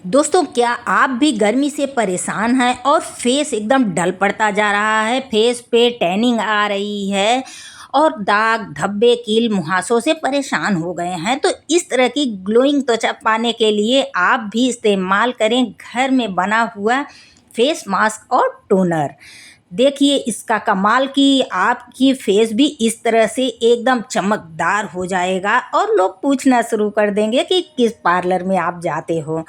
दोस्तों, क्या आप भी गर्मी से परेशान हैं और फेस एकदम डल पड़ता जा रहा है, फेस पे टैनिंग आ रही है और दाग धब्बे कील मुहासों से परेशान हो गए हैं? तो इस तरह की ग्लोइंग त्वचा पाने के लिए आप भी इस्तेमाल करें घर में बना हुआ फेस मास्क और टोनर। देखिए इसका कमाल कि आपकी फेस भी इस तरह से एकदम चमकदार हो जाएगा और लोग पूछना शुरू कर देंगे कि किस पार्लर में आप जाते हो।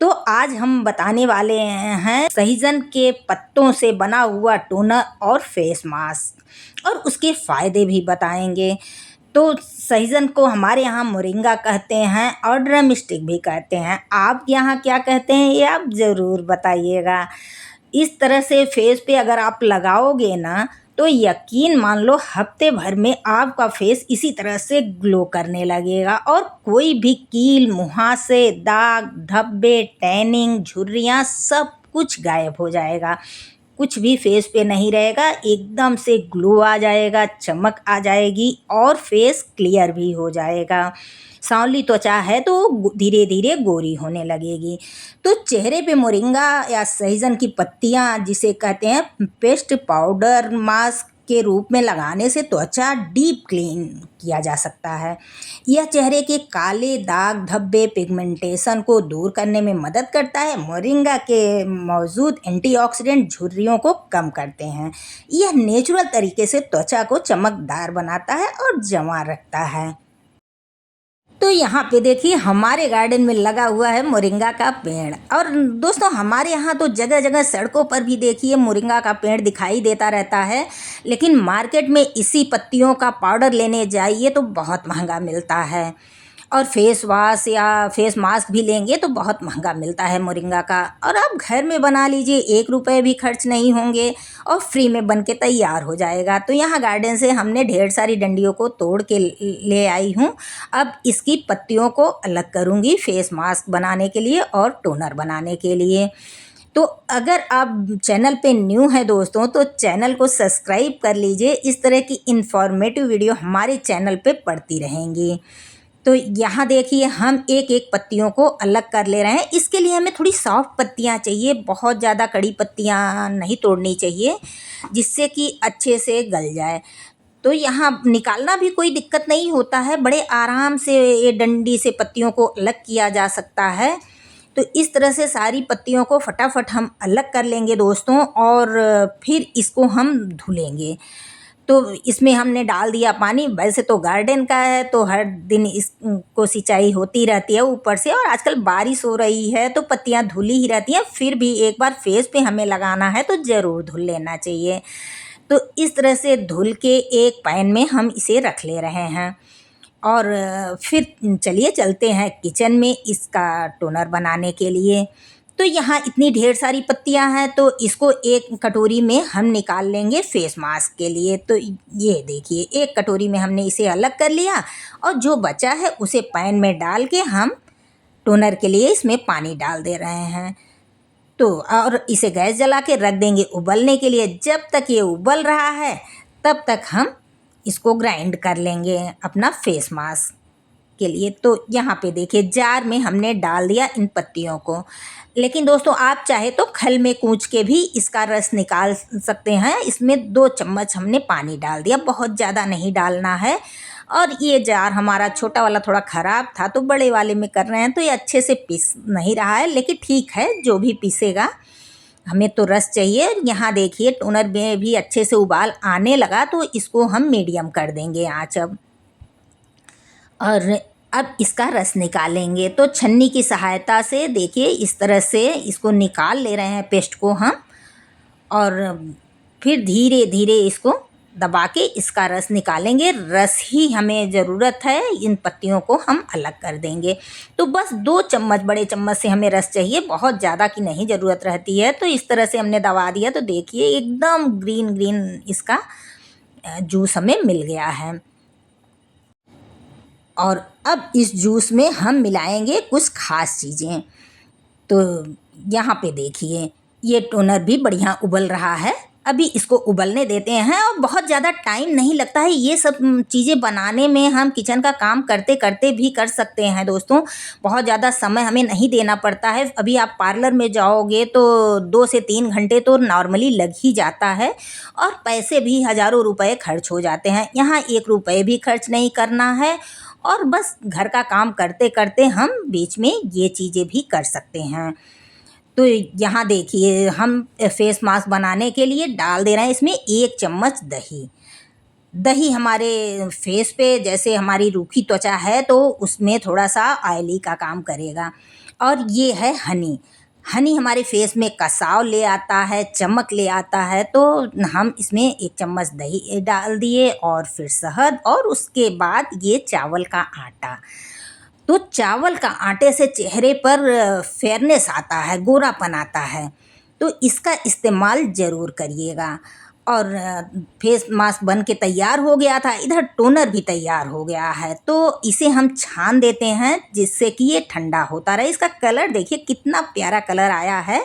तो आज हम बताने वाले हैं सहजन के पत्तों से बना हुआ टोनर और फेस मास्क और उसके फ़ायदे भी बताएंगे। तो सहजन को हमारे यहाँ मोरिंगा कहते हैं और ड्रम स्टिक भी कहते हैं। आप यहाँ क्या कहते हैं ये आप ज़रूर बताइएगा। इस तरह से फेस पे अगर आप लगाओगे ना तो यकीन मान लो हफ्ते भर में आपका फेस इसी तरह से ग्लो करने लगेगा और कोई भी कील मुहासे दाग धब्बे टैनिंग झुर्रियाँ सब कुछ गायब हो जाएगा। कुछ भी फेस पे नहीं रहेगा, एकदम से ग्लो आ जाएगा, चमक आ जाएगी और फेस क्लियर भी हो जाएगा। सांवली त्वचा है तो धीरे धीरे गोरी होने लगेगी। तो चेहरे पे मोरिंगा या सहजन की पत्तियाँ जिसे कहते हैं पेस्ट पाउडर मास्क के रूप में लगाने से त्वचा डीप क्लीन किया जा सकता है। यह चेहरे के काले दाग धब्बे पिगमेंटेशन को दूर करने में मदद करता है। मोरिंगा के मौजूद एंटीऑक्सीडेंट झुर्रियों को कम करते हैं। यह नेचुरल तरीके से त्वचा को चमकदार बनाता है और जमा रखता है। तो यहाँ पे देखिए हमारे गार्डन में लगा हुआ है मोरिंगा का पेड़ और दोस्तों हमारे यहाँ तो जगह जगह सड़कों पर भी देखिए मोरिंगा का पेड़ दिखाई देता रहता है। लेकिन मार्केट में इसी पत्तियों का पाउडर लेने जाइए तो बहुत महंगा मिलता है और फेस वॉश या फेस मास्क भी लेंगे तो बहुत महंगा मिलता है मोरिंगा का। और आप घर में बना लीजिए, 1 रुपये भी खर्च नहीं होंगे और फ्री में बन के तैयार हो जाएगा। तो यहाँ गार्डन से हमने ढेर सारी डंडियों को तोड़ के ले आई हूँ। अब इसकी पत्तियों को अलग करूँगी फेस मास्क बनाने के लिए और टोनर बनाने के लिए। तो अगर आप चैनल पे न्यू हैं दोस्तों तो चैनल को सब्सक्राइब कर लीजिए। इस तरह की इन्फॉर्मेटिव वीडियो हमारे चैनल पे पड़ती रहेंगी। तो यहाँ देखिए हम एक एक पत्तियों को अलग कर ले रहे हैं। इसके लिए हमें थोड़ी सॉफ्ट पत्तियाँ चाहिए, बहुत ज़्यादा कड़ी पत्तियाँ नहीं तोड़नी चाहिए जिससे कि अच्छे से गल जाए। तो यहाँ निकालना भी कोई दिक्कत नहीं होता है, बड़े आराम से ये डंडी से पत्तियों को अलग किया जा सकता है। तो इस तरह से सारी पत्तियों को फटाफट हम अलग कर लेंगे दोस्तों और फिर इसको हम धुलेंगे। तो इसमें हमने डाल दिया पानी। वैसे तो गार्डन का है तो हर दिन इसको सिंचाई होती रहती है ऊपर से और आजकल बारिश हो रही है तो पत्तियां धुली ही रहती हैं। फिर भी एक बार फेस पे हमें लगाना है तो ज़रूर धुल लेना चाहिए। तो इस तरह से धुल के एक पैन में हम इसे रख ले रहे हैं और फिर चलिए चलते हैं किचन में इसका टोनर बनाने के लिए। तो यहाँ इतनी ढेर सारी पत्तियाँ हैं तो इसको एक कटोरी में हम निकाल लेंगे फेस मास्क के लिए। तो ये देखिए एक कटोरी में हमने इसे अलग कर लिया और जो बचा है उसे पैन में डाल के हम टोनर के लिए इसमें पानी डाल दे रहे हैं। तो और इसे गैस जला के रख देंगे उबलने के लिए। जब तक ये उबल रहा है तब तक हम इसको ग्राइंड कर लेंगे अपना फेस मास्क के लिए। तो यहाँ पे देखिए जार में हमने डाल दिया इन पत्तियों को। लेकिन दोस्तों आप चाहे तो खल में कूच के भी इसका रस निकाल सकते हैं। इसमें 2 चम्मच हमने पानी डाल दिया, बहुत ज़्यादा नहीं डालना है। और ये जार हमारा छोटा वाला थोड़ा ख़राब था तो बड़े वाले में कर रहे हैं तो ये अच्छे से पीस नहीं रहा है, लेकिन ठीक है जो भी पीसेगा, हमें तो रस चाहिए। यहाँ देखिए टोनर में भी अच्छे से उबाल आने लगा तो इसको हम मीडियम कर देंगे आँच अब। और अब इसका रस निकालेंगे तो छन्नी की सहायता से देखिए इस तरह से इसको निकाल ले रहे हैं पेस्ट को हम और फिर धीरे धीरे इसको दबा के इसका रस निकालेंगे। रस ही हमें ज़रूरत है, इन पत्तियों को हम अलग कर देंगे। तो बस 2 चम्मच बड़े चम्मच से हमें रस चाहिए, बहुत ज़्यादा की नहीं ज़रूरत रहती है। तो इस तरह से हमने दबा दिया तो देखिए एकदम ग्रीन ग्रीन इसका जूस हमें मिल गया है। और अब इस जूस में हम मिलाएंगे कुछ ख़ास चीज़ें। तो यहाँ पे देखिए ये टोनर भी बढ़िया उबल रहा है अभी इसको उबलने देते हैं और बहुत ज़्यादा टाइम नहीं लगता है। ये सब चीज़ें बनाने में हम किचन का काम करते करते भी कर सकते हैं दोस्तों। बहुत ज़्यादा समय हमें नहीं देना पड़ता है। अभी आप पार्लर में जाओगे तो 2 से 3 घंटे तो नॉर्मली लग ही जाता है और पैसे भी हज़ारों रुपए खर्च हो जाते हैं। यहाँ 1 रुपए भी खर्च नहीं करना है और बस घर का काम करते करते हम बीच में ये चीज़ें भी कर सकते हैं। तो यहाँ देखिए हम फेस मास्क बनाने के लिए डाल दे रहे हैं इसमें 1 चम्मच दही। दही हमारे फेस पे, जैसे हमारी रूखी त्वचा है तो उसमें थोड़ा सा ऑयली का काम करेगा। और ये है हनी। हनी हमारे फेस में कसाव ले आता है, चमक ले आता है। तो हम इसमें 1 चम्मच दही डाल दिए और फिर शहद और उसके बाद ये चावल का आटा। तो चावल का आटे से चेहरे पर फेयरनेस आता है, गोरापन आता है। तो इसका इस्तेमाल ज़रूर करिएगा। और फेस मास्क बन के तैयार हो गया था, इधर टोनर भी तैयार हो गया है। तो इसे हम छान देते हैं जिससे कि ये ठंडा होता रहे। इसका कलर देखिए कितना प्यारा कलर आया है।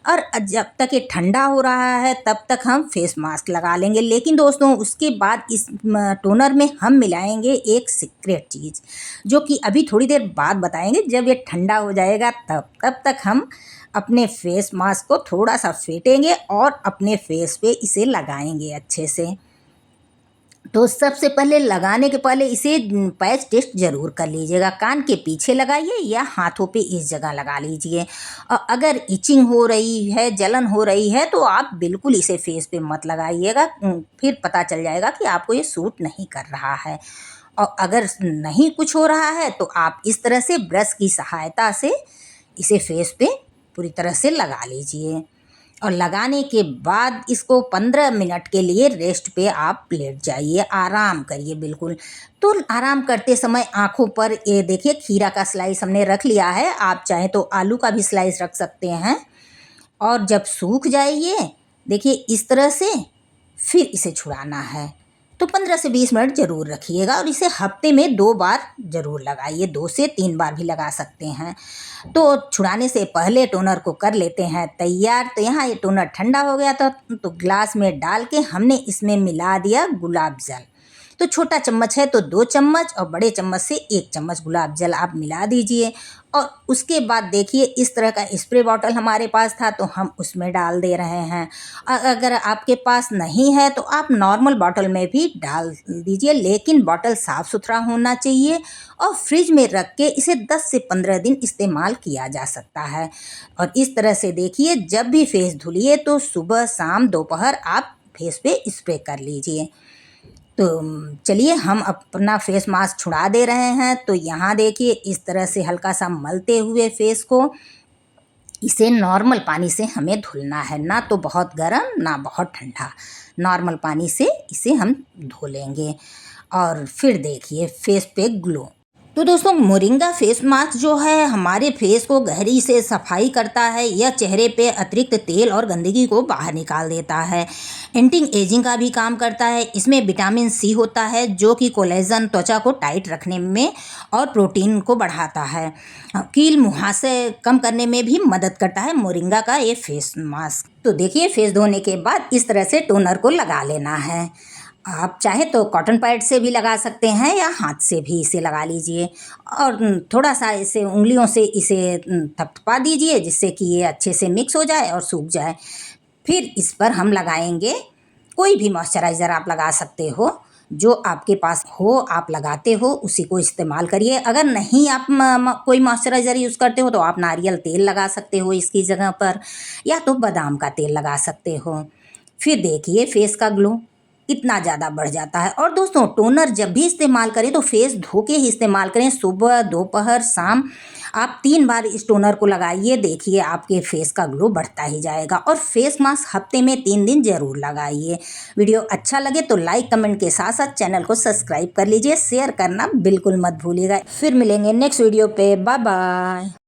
और जब तक ये ठंडा हो रहा है तब तक हम फेस मास्क लगा लेंगे। लेकिन दोस्तों उसके बाद इस टोनर में हम मिलाएंगे एक सीक्रेट चीज़, जो कि अभी थोड़ी देर बाद बताएंगे। जब ये ठंडा हो जाएगा तब तक हम अपने फेस मास्क को थोड़ा सा फेंटेंगे और अपने फेस पे इसे लगाएंगे अच्छे से। तो सबसे पहले लगाने के पहले इसे पैच टेस्ट ज़रूर कर लीजिएगा। कान के पीछे लगाइए या हाथों पे इस जगह लगा लीजिए। और अगर इचिंग हो रही है, जलन हो रही है तो आप बिल्कुल इसे फेस पे मत लगाइएगा। फिर पता चल जाएगा कि आपको ये सूट नहीं कर रहा है। और अगर नहीं कुछ हो रहा है तो आप इस तरह से ब्रश की सहायता से इसे फेस पे पूरी तरह से लगा लीजिए। और लगाने के बाद इसको 15 मिनट के लिए रेस्ट पे आप लेट जाइए, आराम करिए बिल्कुल। तो आराम करते समय आँखों पर ये देखिए खीरा का स्लाइस हमने रख लिया है। आप चाहें तो आलू का भी स्लाइस रख सकते हैं। और जब सूख जाए ये देखिए इस तरह से, फिर इसे छुड़ाना है। तो 15 से 20 मिनट ज़रूर रखिएगा और इसे हफ्ते में 2 बार ज़रूर लगाइए, 2 से 3 बार भी लगा सकते हैं। तो छुड़ाने से पहले टोनर को कर लेते हैं तैयार। तो यहाँ ये टोनर ठंडा हो गया था तो ग्लास में डाल के हमने इसमें मिला दिया गुलाब जल। तो छोटा चम्मच है तो 2 चम्मच और बड़े चम्मच से 1 चम्मच गुलाब जल आप मिला दीजिए। और उसके बाद देखिए इस तरह का स्प्रे बॉटल हमारे पास था तो हम उसमें डाल दे रहे हैं। अगर आपके पास नहीं है तो आप नॉर्मल बॉटल में भी डाल दीजिए, लेकिन बॉटल साफ़ सुथरा होना चाहिए। और फ्रिज में रख के इसे 10 से 15 दिन इस्तेमाल किया जा सकता है। और इस तरह से देखिए जब भी फेस धुलिए तो सुबह शाम दोपहर आप फेस पे स्प्रे कर लीजिए। तो चलिए हम अपना फेस मास्क छुड़ा दे रहे हैं। तो यहाँ देखिए इस तरह से हल्का सा मलते हुए फेस को इसे नॉर्मल पानी से हमें धुलना है, ना तो बहुत गर्म ना बहुत ठंडा। नॉर्मल पानी से इसे हम धो लेंगे और फिर देखिए फेस पे ग्लो। तो दोस्तों मोरिंगा फेस मास्क जो है हमारे फेस को गहरी से सफाई करता है। यह चेहरे पे अतिरिक्त तेल और गंदगी को बाहर निकाल देता है। एंटी एजिंग का भी काम करता है। इसमें विटामिन सी होता है जो कि कोलेजन त्वचा को टाइट रखने में और प्रोटीन को बढ़ाता है। कील मुहासे कम करने में भी मदद करता है मोरिंगा का ये फेस मास्क। तो देखिए फेस धोने के बाद इस तरह से टोनर को लगा लेना है। आप चाहें तो कॉटन पैड से भी लगा सकते हैं या हाथ से भी इसे लगा लीजिए। और थोड़ा सा इसे उंगलियों से इसे थपथपा दीजिए जिससे कि ये अच्छे से मिक्स हो जाए और सूख जाए। फिर इस पर हम लगाएंगे कोई भी मॉइस्चराइज़र आप लगा सकते हो, जो आपके पास हो आप लगाते हो उसी को इस्तेमाल करिए। अगर नहीं आप कोई मॉइस्चराइज़र यूज़ करते हो तो आप नारियल तेल लगा सकते हो इसकी जगह पर, या तो बादाम का तेल लगा सकते हो। फिर देखिए फेस का ग्लो कितना ज़्यादा बढ़ जाता है। और दोस्तों टोनर जब भी इस्तेमाल करें तो फेस धो के ही इस्तेमाल करें, सुबह दोपहर शाम। आप 3 बार इस टोनर को लगाइए, देखिए आपके फेस का ग्लो बढ़ता ही जाएगा। और फेस मास्क हफ्ते में 3 दिन ज़रूर लगाइए। वीडियो अच्छा लगे तो लाइक कमेंट के साथ साथ चैनल को सब्सक्राइब कर लीजिए, शेयर करना बिल्कुल मत भूलिएगा। फिर मिलेंगे नेक्स्ट वीडियो पे, बाय बाय।